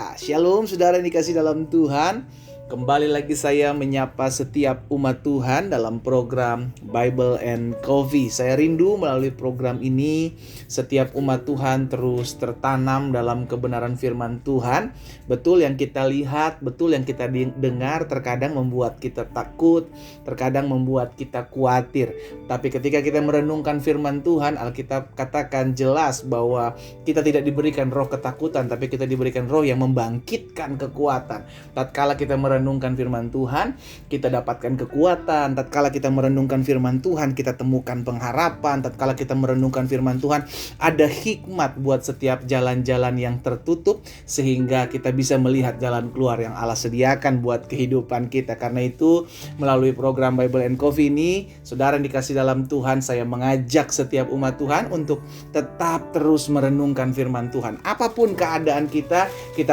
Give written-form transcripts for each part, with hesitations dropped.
Haleluya. Shalom saudara yang dikasih dalam Tuhan. Kembali lagi saya menyapa setiap umat Tuhan dalam program Bible and Coffee. Saya rindu melalui program ini setiap umat Tuhan terus tertanam dalam kebenaran firman Tuhan. Betul yang kita lihat, betul yang kita dengar terkadang membuat kita takut, terkadang membuat kita khawatir. Tapi ketika kita merenungkan firman Tuhan, Alkitab katakan jelas bahwa kita tidak diberikan roh ketakutan, tapi kita diberikan roh yang membangkitkan kekuatan. Tatkala kita merenungkan firman Tuhan, kita dapatkan kekuatan. Tatkala kita merenungkan firman Tuhan, kita temukan pengharapan. Tatkala kita merenungkan firman Tuhan, ada hikmat buat setiap jalan-jalan yang tertutup, sehingga kita bisa melihat jalan keluar yang Allah sediakan buat kehidupan kita. Karena itu, melalui program Bible and Coffee ini, saudara yang dikasih dalam Tuhan, saya mengajak setiap umat Tuhan untuk tetap terus merenungkan firman Tuhan. Apapun keadaan kita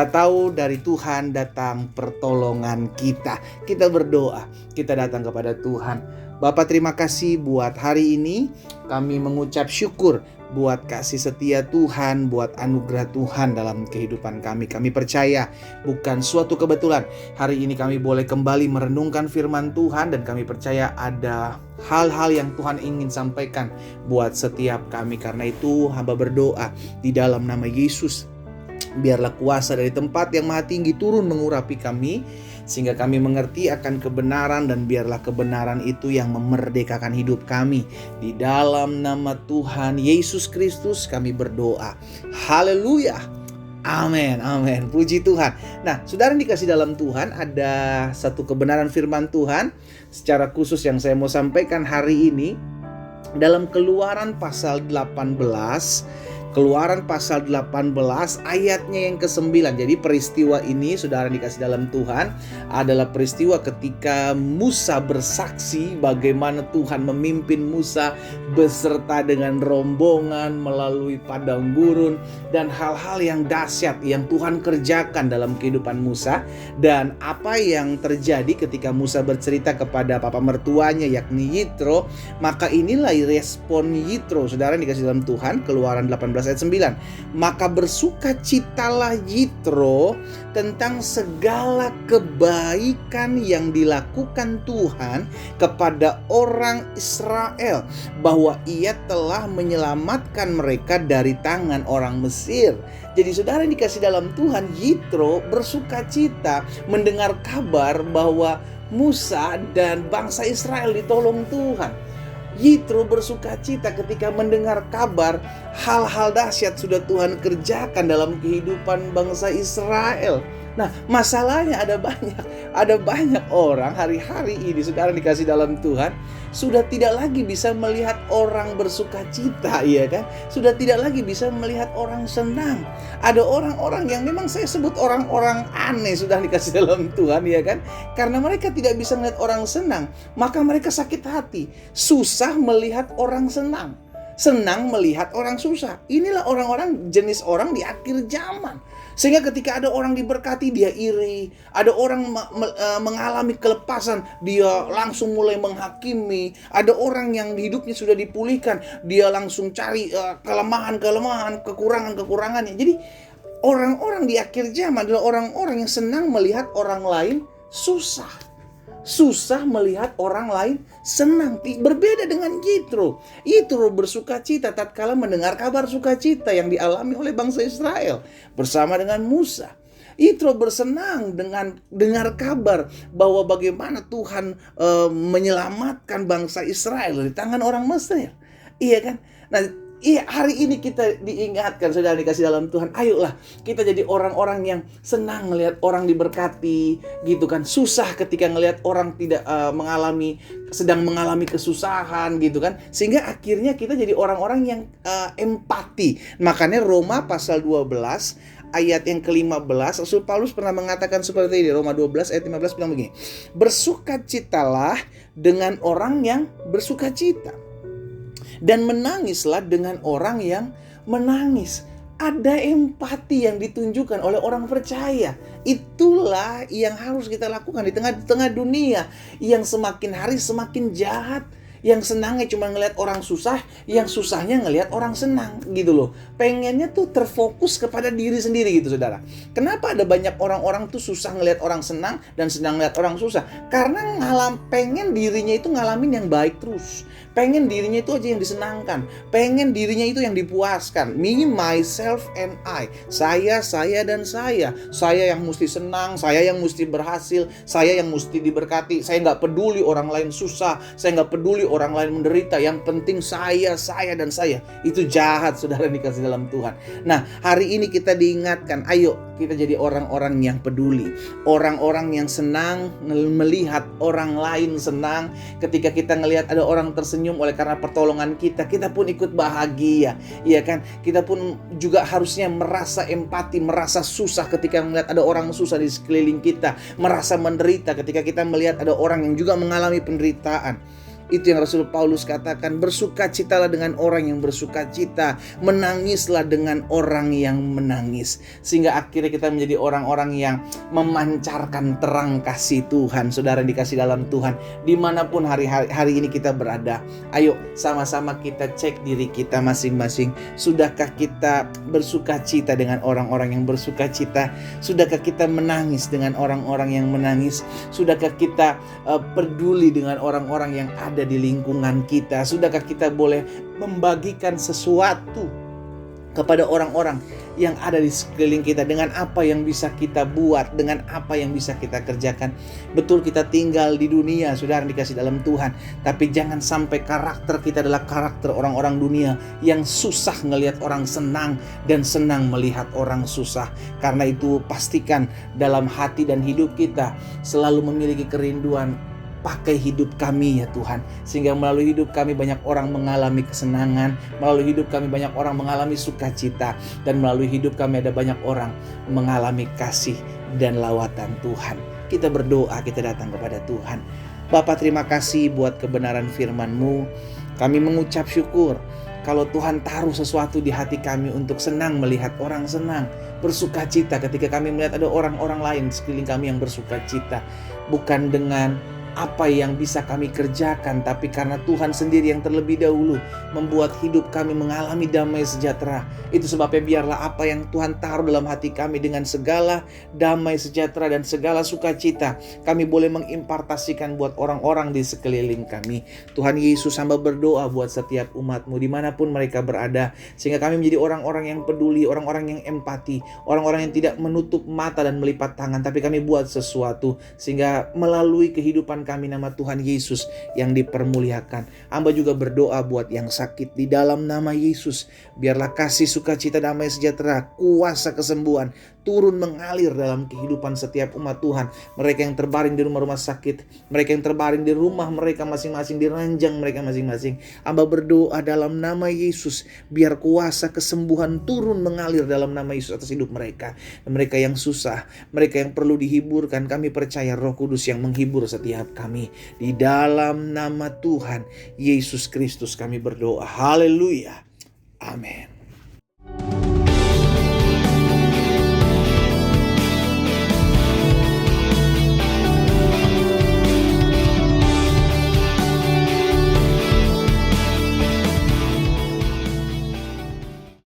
tahu dari Tuhan datang pertolongan kita. Kita berdoa, kita datang kepada Tuhan. Bapa, terima kasih buat hari ini. Kami mengucap syukur buat kasih setia Tuhan, buat anugerah Tuhan dalam kehidupan kami. Kami percaya bukan suatu kebetulan hari ini kami boleh kembali merenungkan firman Tuhan, dan kami percaya ada hal-hal yang Tuhan ingin sampaikan buat setiap kami. Karena itu hamba berdoa di dalam nama Yesus, biarlah kuasa dari tempat yang maha tinggi turun mengurapi kami, sehingga kami mengerti akan kebenaran, dan biarlah kebenaran itu yang memerdekakan hidup kami. Di dalam nama Tuhan Yesus Kristus kami berdoa. Haleluya. Amin, amin. Puji Tuhan. Nah, saudara yang dikasih dalam Tuhan, ada satu kebenaran firman Tuhan secara khusus yang saya mau sampaikan hari ini dalam Keluaran pasal 18. Keluaran pasal 18 ayatnya yang ke-9. Jadi peristiwa ini, saudara dikasih dalam Tuhan, adalah peristiwa ketika Musa bersaksi bagaimana Tuhan memimpin Musa beserta dengan rombongan melalui padang gurun, dan hal-hal yang dahsyat yang Tuhan kerjakan dalam kehidupan Musa. Dan apa yang terjadi ketika Musa bercerita kepada papa mertuanya yakni Yitro, maka inilah respon Yitro, saudara dikasih dalam Tuhan. Keluaran 18 ayat 9. Maka bersukacitalah Yitro tentang segala kebaikan yang dilakukan Tuhan kepada orang Israel, bahwa ia telah menyelamatkan mereka dari tangan orang Mesir. Jadi saudara yang dikasih dalam Tuhan, Yitro bersukacita mendengar kabar bahwa Musa dan bangsa Israel ditolong Tuhan. Yitro bersukacita ketika mendengar kabar hal-hal dahsyat sudah Tuhan kerjakan dalam kehidupan bangsa Israel. Nah, masalahnya ada banyak orang hari-hari ini, saudara dikasih dalam Tuhan, sudah tidak lagi bisa melihat orang bersukacita, ya kan? Sudah tidak lagi bisa melihat orang senang. Ada orang-orang yang memang saya sebut orang-orang aneh, sudah dikasih dalam Tuhan, ya kan? Karena mereka tidak bisa melihat orang senang, maka mereka sakit hati. Susah melihat orang senang, senang melihat orang susah. Inilah orang-orang, jenis orang di akhir zaman. Sehingga ketika ada orang diberkati, dia iri. Ada orang mengalami kelepasan, dia langsung mulai menghakimi. Ada orang yang hidupnya sudah dipulihkan, dia langsung cari kelemahan-kelemahan, kekurangan-kekurangannya. Jadi orang-orang di akhir zaman adalah orang-orang yang senang melihat orang lain susah. Susah melihat orang lain senang. Berbeda dengan Yitro. Yitro bersukacita tatkala mendengar kabar sukacita yang dialami oleh bangsa Israel bersama dengan Musa. Yitro bersenang dengan dengar kabar bahwa bagaimana Tuhan menyelamatkan bangsa Israel dari tangan orang Mesir. Iya kan? Nah, hari ini kita diingatkan, saudara dikasih dalam Tuhan, ayolah kita jadi orang-orang yang senang melihat orang diberkati, gitu kan. Susah ketika melihat orang tidak sedang mengalami kesusahan, gitu kan. Sehingga akhirnya kita jadi orang-orang yang empati. Makanya Roma pasal 12 ayat yang ke-15, Rasul Paulus pernah mengatakan seperti ini. Roma 12 ayat 15 bilang begini, bersukacitalah dengan orang yang bersukacita, dan menangislah dengan orang yang menangis. Ada empati yang ditunjukkan oleh orang percaya. Itulah yang harus kita lakukan di tengah-tengah dunia yang semakin hari semakin jahat, Yang senangnya cuma ngelihat orang susah, yang susahnya ngelihat orang senang gitu loh. Pengennya tuh terfokus kepada diri sendiri gitu saudara. Kenapa ada banyak orang-orang tuh susah ngelihat orang senang dan senang ngelihat orang susah? Karena pengen dirinya itu ngalamin yang baik terus. Pengen dirinya itu aja yang disenangkan. Pengen dirinya itu yang dipuaskan. Me, myself, and I. Saya, dan saya. Saya yang mesti senang, saya yang mesti berhasil, saya yang mesti diberkati. Saya nggak peduli orang lain susah, saya nggak peduli orang lain menderita. Yang penting saya, dan saya. Itu jahat, saudara dikasih dalam Tuhan. Nah, hari ini kita diingatkan, ayo kita jadi orang-orang yang peduli. Orang-orang yang senang melihat orang lain senang. Ketika kita ngelihat ada orang tersenyum oleh karena pertolongan kita, kita pun ikut bahagia. Iya kan? Kita pun juga harusnya merasa empati, merasa susah ketika melihat ada orang susah di sekeliling kita, merasa menderita ketika kita melihat ada orang yang juga mengalami penderitaan. Itu yang Rasul Paulus katakan, bersukacitalah dengan orang yang bersukacita, menangislah dengan orang yang menangis. Sehingga akhirnya kita menjadi orang-orang yang memancarkan terang kasih Tuhan. Saudara dikasih dalam Tuhan, dimanapun hari ini kita berada, ayo sama-sama kita cek diri kita masing-masing. Sudahkah kita bersukacita dengan orang-orang yang bersukacita? Sudahkah kita menangis dengan orang-orang yang menangis? Sudahkah kita peduli dengan orang-orang yang ada di lingkungan kita? Sudahkah kita boleh membagikan sesuatu kepada orang-orang yang ada di sekeliling kita dengan apa yang bisa kita buat, dengan apa yang bisa kita kerjakan? Betul, kita tinggal di dunia, saudara dikasih dalam Tuhan, tapi jangan sampai karakter kita adalah karakter orang-orang dunia yang susah ngelihat orang senang dan senang melihat orang susah. Karena itu pastikan dalam hati dan hidup kita selalu memiliki kerinduan, pakai hidup kami ya Tuhan, sehingga melalui hidup kami banyak orang mengalami kesenangan, melalui hidup kami banyak orang mengalami sukacita, dan melalui hidup kami ada banyak orang mengalami kasih dan lawatan Tuhan. Kita berdoa, kita datang kepada Tuhan. Bapa, terima kasih buat kebenaran firman-Mu. Kami mengucap syukur kalau Tuhan taruh sesuatu di hati kami untuk senang melihat orang senang, bersukacita ketika kami melihat ada orang-orang lain sekeliling kami yang bersukacita. Bukan dengan apa yang bisa kami kerjakan, tapi karena Tuhan sendiri yang terlebih dahulu membuat hidup kami mengalami damai sejahtera. Itu sebabnya biarlah apa yang Tuhan taruh dalam hati kami dengan segala damai sejahtera dan segala sukacita, kami boleh mengimpartasikan buat orang-orang di sekeliling kami. Tuhan Yesus, hamba berdoa buat setiap umat-Mu dimanapun mereka berada, sehingga kami menjadi orang-orang yang peduli, orang-orang yang empati, orang-orang yang tidak menutup mata dan melipat tangan, tapi kami buat sesuatu sehingga melalui kehidupan kami nama Tuhan Yesus yang dipermuliakan. Hamba juga berdoa buat yang sakit di dalam nama Yesus. Biarlah kasih, sukacita, damai sejahtera, kuasa kesembuhan turun mengalir dalam kehidupan setiap umat Tuhan. Mereka yang terbaring di rumah-rumah sakit, mereka yang terbaring di rumah mereka masing-masing, di ranjang mereka masing-masing. Hamba berdoa dalam nama Yesus, biar kuasa kesembuhan turun mengalir dalam nama Yesus atas hidup mereka. Dan mereka yang susah, mereka yang perlu dihiburkan, kami percaya Roh Kudus yang menghibur setiap kami. Di dalam nama Tuhan Yesus Kristus kami berdoa. Haleluya. Amin.